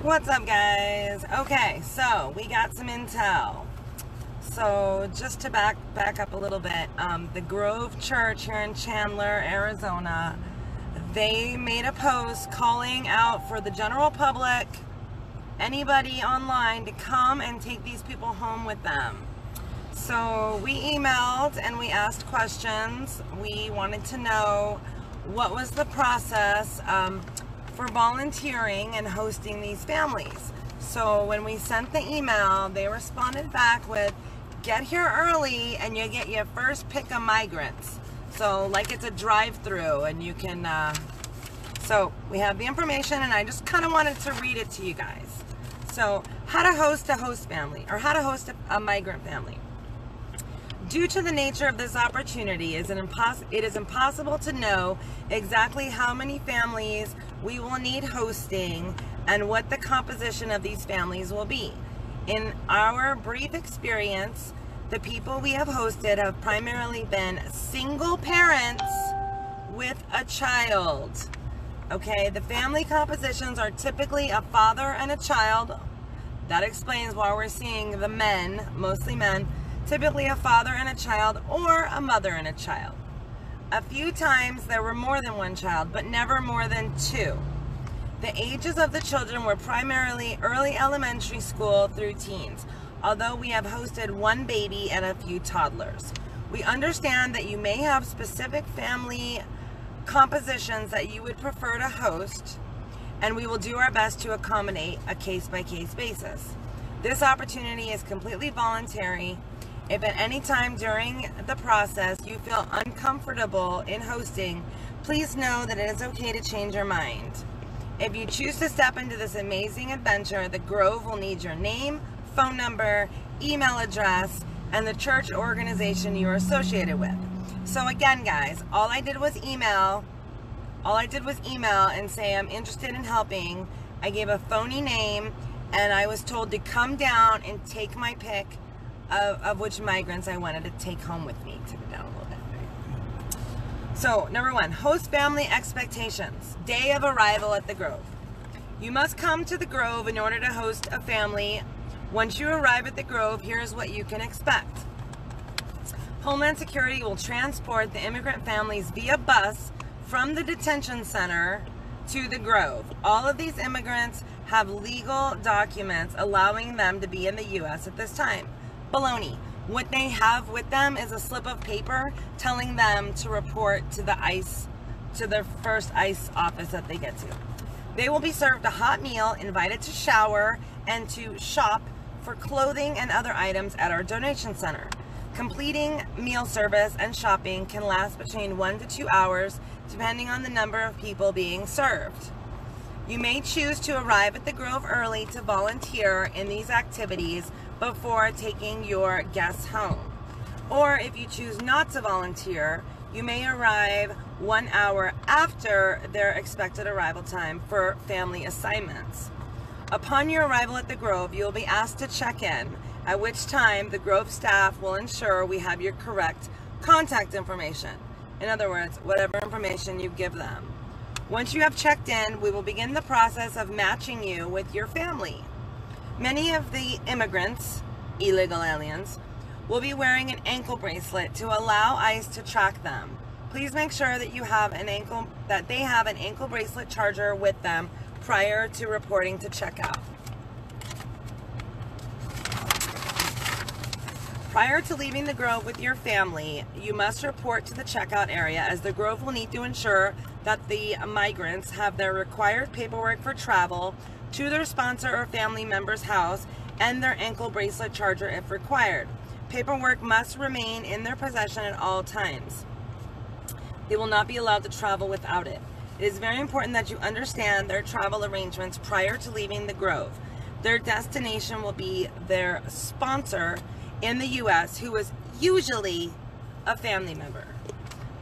What's up, guys? Okay, so we got some intel. So just to back up a little bit, the Grove Church here in Chandler, Arizona, they made a post calling out for the general public, anybody online, to come and take these people home with them. So we emailed and we asked questions. We wanted to know what was the process for volunteering and hosting these families. So when we sent the email, they responded back with, get here early and you get your first pick of migrants. So like it's a drive-through and you can, so we have the information and I just kind of wanted to read it to you guys. So how to host a host family, or how to host a migrant family. Due to the nature of this opportunity, it is impossible to know exactly how many families we will need hosting and what the composition of these families will be. In our brief experience, the people we have hosted have primarily been single parents with a child. Okay, the family compositions are typically a father and a child. That explains why we're seeing the men, mostly men, typically a father and a child, or a mother and a child. A few times there were more than one child, but never more than two. The ages of the children were primarily early elementary school through teens, although we have hosted one baby and a few toddlers. We understand that you may have specific family compositions that you would prefer to host, and we will do our best to accommodate a case-by-case basis. This opportunity is completely voluntary. If at any time during the process you feel uncomfortable in hosting, please know that it is okay to change your mind. If you choose to step into this amazing adventure, the Grove will need your name, phone number, email address, and the church organization you are associated with. So again, guys, all I did was email and say I'm interested in helping. I gave a phony name and I was told to come down and take my pick of which migrants I wanted to take home with me. Took it down a little bit. So, number one, host family expectations. Day of arrival at the Grove. You must come to the Grove in order to host a family. Once you arrive at the Grove, here's what you can expect. Homeland Security will transport the immigrant families via bus from the detention center to the Grove. All of these immigrants have legal documents allowing them to be in the U.S. at this time. Baloney. What they have with them is a slip of paper telling them to report to the ICE, to their first ICE office that they get to. They will be served a hot meal, invited to shower, and to shop for clothing and other items at our donation center. Completing meal service and shopping can last between 1 to 2 hours, depending on the number of people being served. You may choose to arrive at the Grove early to volunteer in these activities before taking your guests home. Or if you choose not to volunteer, you may arrive 1 hour after their expected arrival time for family assignments. Upon your arrival at the Grove, you will be asked to check in, at which time the Grove staff will ensure we have your correct contact information. In other words, whatever information you give them. Once you have checked in, we will begin the process of matching you with your family. Many of the immigrants, illegal aliens, will be wearing an ankle bracelet to allow ICE to track them. Please make sure that they have an ankle bracelet charger with them prior to reporting to checkout. Prior to leaving the Grove with your family, you must report to the checkout area, as the Grove will need to ensure that the migrants have their required paperwork for travel to their sponsor or family member's house and their ankle bracelet charger if required. Paperwork must remain in their possession at all times. They will not be allowed to travel without it. It is very important that you understand their travel arrangements prior to leaving the Grove. Their destination will be their sponsor in the U.S., who is usually a family member.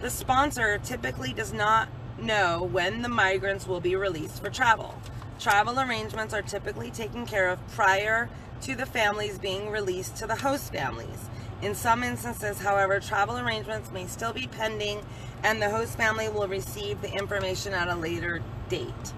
The sponsor typically does not know when the migrants will be released for travel. Travel arrangements are typically taken care of prior to the families being released to the host families. In some instances, however, travel arrangements may still be pending and the host family will receive the information at a later date.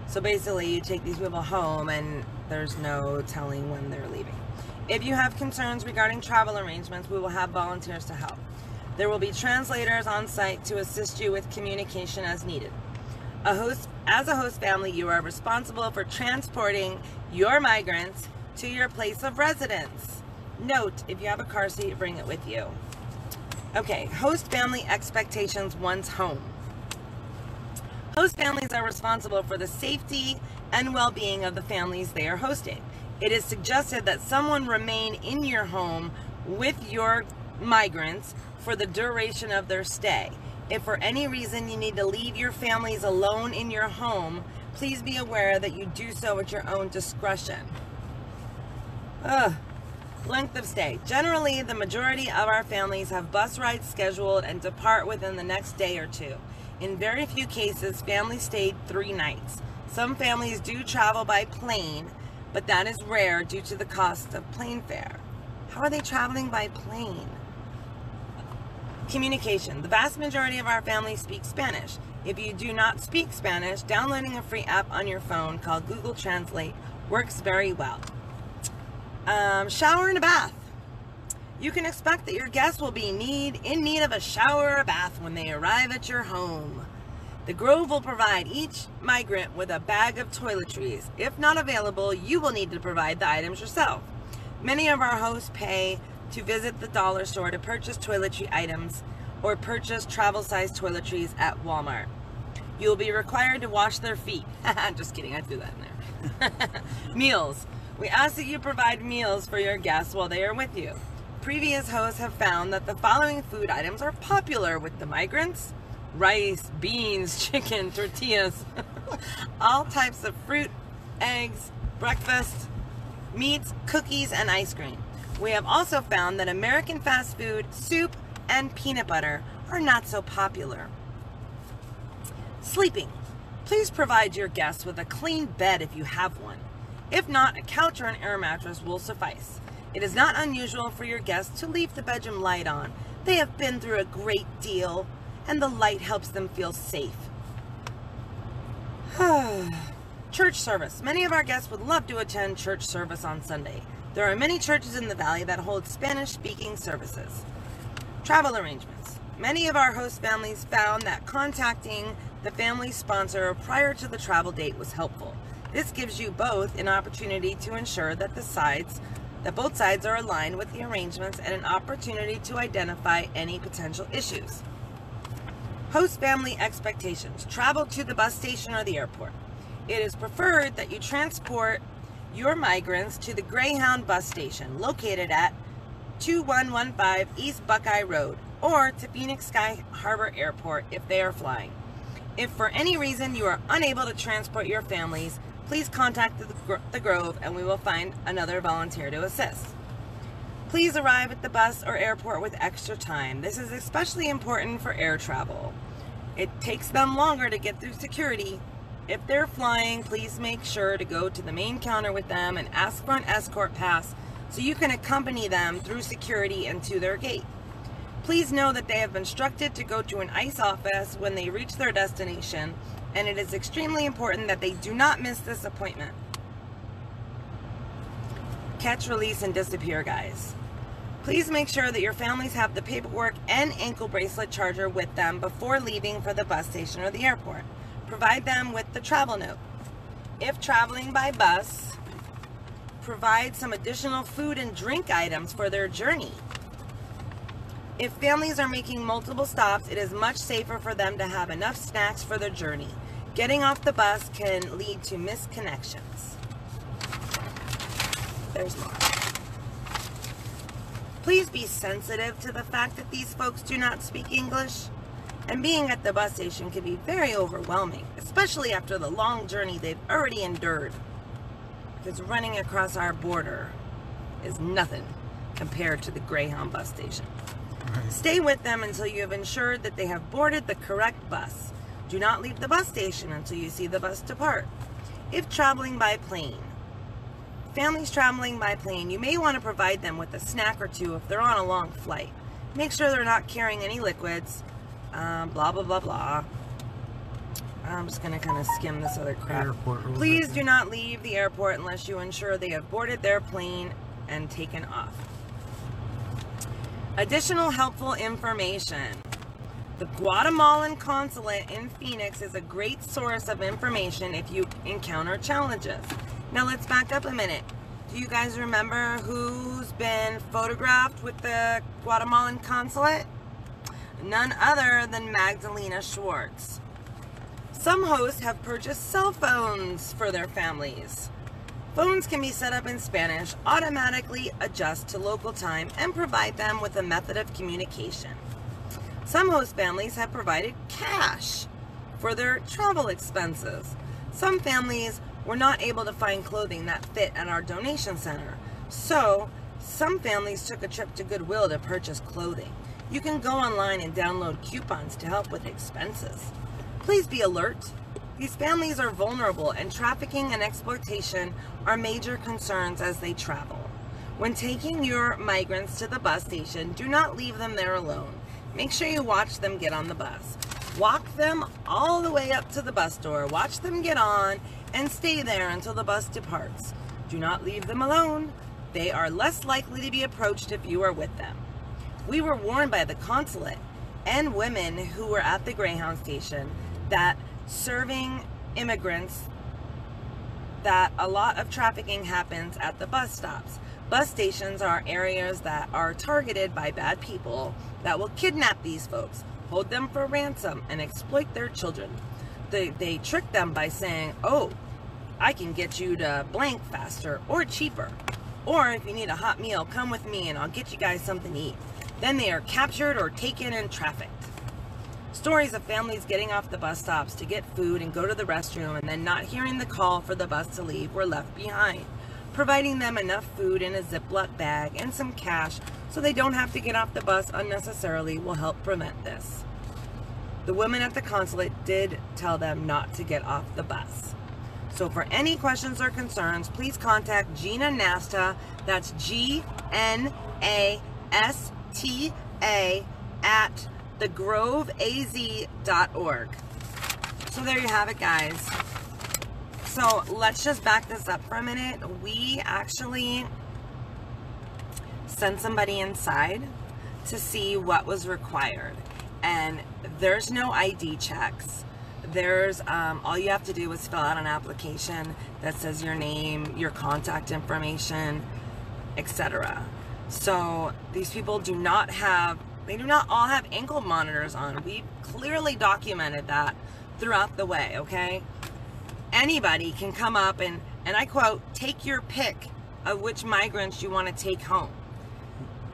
So basically, you take these people home and there's no telling when they're leaving. If you have concerns regarding travel arrangements, we will have volunteers to help. There will be translators on site to assist you with communication as needed. As a host family, you are responsible for transporting your migrants to your place of residence. Note, if you have a car seat, bring it with you. Okay, host family expectations once home. Host families are responsible for the safety and well-being of the families they are hosting. It is suggested that someone remain in your home with your migrants for the duration of their stay. If for any reason you need to leave your families alone in your home, please be aware that you do so at your own discretion. Length of stay. Generally, the majority of our families have bus rides scheduled and depart within the next day or two. In very few cases, families stayed 3 nights. Some families do travel by plane, but that is rare due to the cost of plane fare. How are they traveling by plane? Communication. The vast majority of our families speak Spanish. If you do not speak Spanish, downloading a free app on your phone called Google Translate works very well. Shower and a bath. You can expect that your guests will be in need of a shower or a bath when they arrive at your home. The Grove will provide each migrant with a bag of toiletries. If not available, you will need to provide the items yourself. Many of our hosts pay to visit the dollar store to purchase toiletry items or purchase travel-sized toiletries at Walmart. You will be required to wash their feet. Just kidding, I threw that in there. Meals. We ask that you provide meals for your guests while they are with you. Previous hosts have found that the following food items are popular with the migrants: rice, beans, chicken, tortillas, all types of fruit, eggs, breakfast, meats, cookies, and ice cream. We have also found that American fast food, soup, and peanut butter are not so popular. Sleeping. Please provide your guests with a clean bed if you have one. If not, a couch or an air mattress will suffice. It is not unusual for your guests to leave the bedroom light on. They have been through a great deal, and the light helps them feel safe. Church service. Many of our guests would love to attend church service on Sunday. There are many churches in the valley that hold Spanish-speaking services. Travel arrangements. Many of our host families found that contacting the family sponsor prior to the travel date was helpful. This gives you both an opportunity to ensure that both sides are aligned with the arrangements and an opportunity to identify any potential issues. Host family expectations. Travel to the bus station or the airport. It is preferred that you transport your migrants to the Greyhound bus station located at 2115 East Buckeye Road or to Phoenix Sky Harbor Airport if they are flying. If for any reason you are unable to transport your families, please contact the Grove and we will find another volunteer to assist. Please arrive at the bus or airport with extra time. This is especially important for air travel. It takes them longer to get through security. If they're flying, please make sure to go to the main counter with them and ask for an escort pass so you can accompany them through security and to their gate. Please know that they have been instructed to go to an ICE office when they reach their destination, and it is extremely important that they do not miss this appointment. Catch, release, and disappear, guys. Please make sure that your families have the paperwork and ankle bracelet charger with them before leaving for the bus station or the airport. Provide them with the travel note. If traveling by bus, provide some additional food and drink items for their journey. If families are making multiple stops, it is much safer for them to have enough snacks for their journey. Getting off the bus can lead to missed connections. There's more. Please be sensitive to the fact that these folks do not speak English, and being at the bus station can be very overwhelming, especially after the long journey they've already endured, because running across our border is nothing compared to the Greyhound bus station. Stay with them until you have ensured that they have boarded the correct bus. Do not leave the bus station until you see the bus depart. If traveling by plane, families traveling by plane, you may want to provide them with a snack or two if they're on a long flight. Make sure they're not carrying any liquids, blah, blah, blah, blah. I'm just going to kind of skim this other crap. Airport. Please do not leave the airport unless you ensure they have boarded their plane and taken off. Additional helpful information. The Guatemalan consulate in Phoenix is a great source of information if you encounter challenges. Now let's back up a minute. Do you guys remember who's been photographed with the Guatemalan consulate? None other than Magdalena Schwartz. Some hosts have purchased cell phones for their families. Phones can be set up in Spanish, automatically adjust to local time, and provide them with a method of communication. Some host families have provided cash for their travel expenses. Some families were not able to find clothing that fit at our donation center, so some families took a trip to Goodwill to purchase clothing. You can go online and download coupons to help with expenses. Please be alert. These families are vulnerable, and trafficking and exploitation are major concerns as they travel. When taking your migrants to the bus station, do not leave them there alone. Make sure you watch them get on the bus. Walk them all the way up to the bus door, watch them get on, and stay there until the bus departs. Do not leave them alone. They are less likely to be approached if you are with them. We were warned by the consulate and women who were at the Greyhound station that serving immigrants, that a lot of trafficking happens at the bus stops. Bus stations are areas that are targeted by bad people that will kidnap these folks, hold them for ransom, and exploit their children. They trick them by saying, oh, I can get you to blank faster or cheaper. Or if you need a hot meal, come with me and I'll get you guys something to eat. Then they are captured or taken and trafficked. Stories of families getting off the bus stops to get food and go to the restroom and then not hearing the call for the bus to leave were left behind. Providing them enough food in a Ziploc bag and some cash so they don't have to get off the bus unnecessarily will help prevent this. The women at the consulate did tell them not to get off the bus. So for any questions or concerns, please contact Gina Nasta, that's GNASTA at thegroveaz.org. So there you have it, guys. So let's just back this up for a minute. We actually sent somebody inside to see what was required, and there's no ID checks. There's all you have to do is fill out an application that says your name, your contact information, etc. So these people do not all have ankle monitors on. We've clearly documented that throughout the way, okay? Anybody can come up and I quote, take your pick of which migrants you want to take home.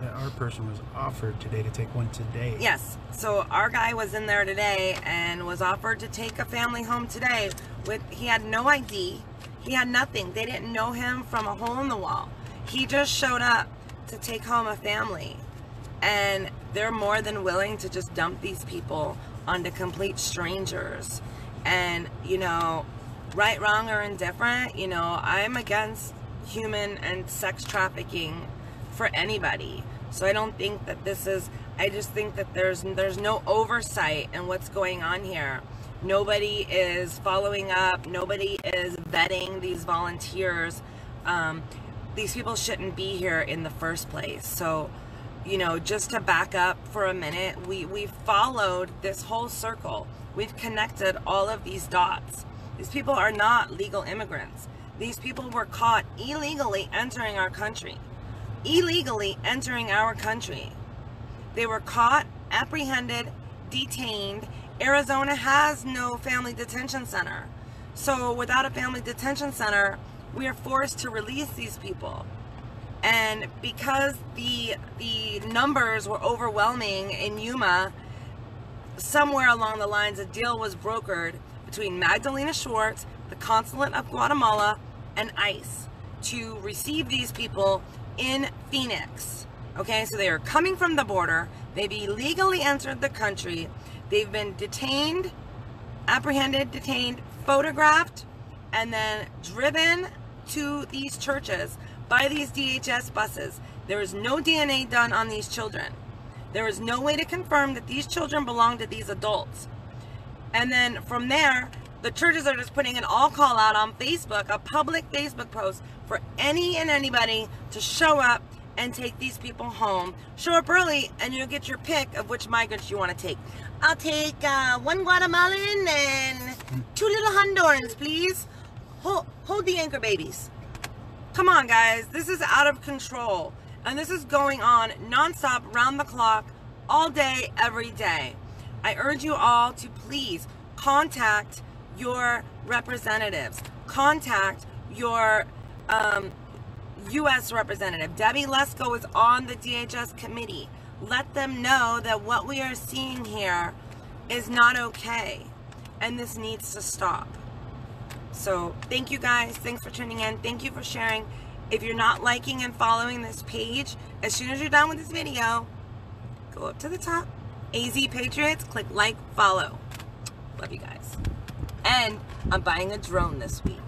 Our person was offered today to take one today. Yes, so our guy was in there today and was offered to take a family home today. He had no ID, he had nothing. They didn't know him from a hole in the wall. He just showed up to take home a family, and they're more than willing to just dump these people onto complete strangers. And you know, right, wrong, or indifferent, you know, I'm against human and sex trafficking for anybody. So I don't think that this is, I just think that there's no oversight in what's going on here. Nobody is following up. Nobody is vetting these volunteers. These people shouldn't be here in the first place. So, you know, just to back up for a minute, we've followed this whole circle. We've connected all of these dots. These people are not legal immigrants. These people were caught illegally entering our country. Illegally entering our country. They were caught, apprehended, detained. Arizona has no family detention center. So without a family detention center, we are forced to release these people. And because the numbers were overwhelming in Yuma, somewhere along the lines a deal was brokered between Magdalena Schwartz, the consulate of Guatemala, and ICE to receive these people in Phoenix. Okay, so they are coming from the border. They've illegally entered the country. They've been detained, apprehended, detained, photographed, and then driven to these churches by these DHS buses. There is no DNA done on these children. There is no way to confirm that these children belong to these adults. And then from there, The churches are just putting an all call out on Facebook, a public Facebook post for any and anybody to show up and take these people home. Show up early and you'll get your pick of which migrants you want to take. I'll take 1 Guatemalan and 2 little Hondurans, please. Hold the anchor, babies. Come on, guys. This is out of control. And this is going on nonstop, round the clock, all day, every day. I urge you all to please contact your representatives. Contact your U.S. representative. Debbie Lesko is on the DHS committee. Let them know that what we are seeing here is not okay. And this needs to stop. So thank you guys. Thanks for tuning in. Thank you for sharing. If you're not liking and following this page, as soon as you're done with this video, go up to the top, AZ Patriots, click like, follow. Love you guys. And I'm buying a drone this week.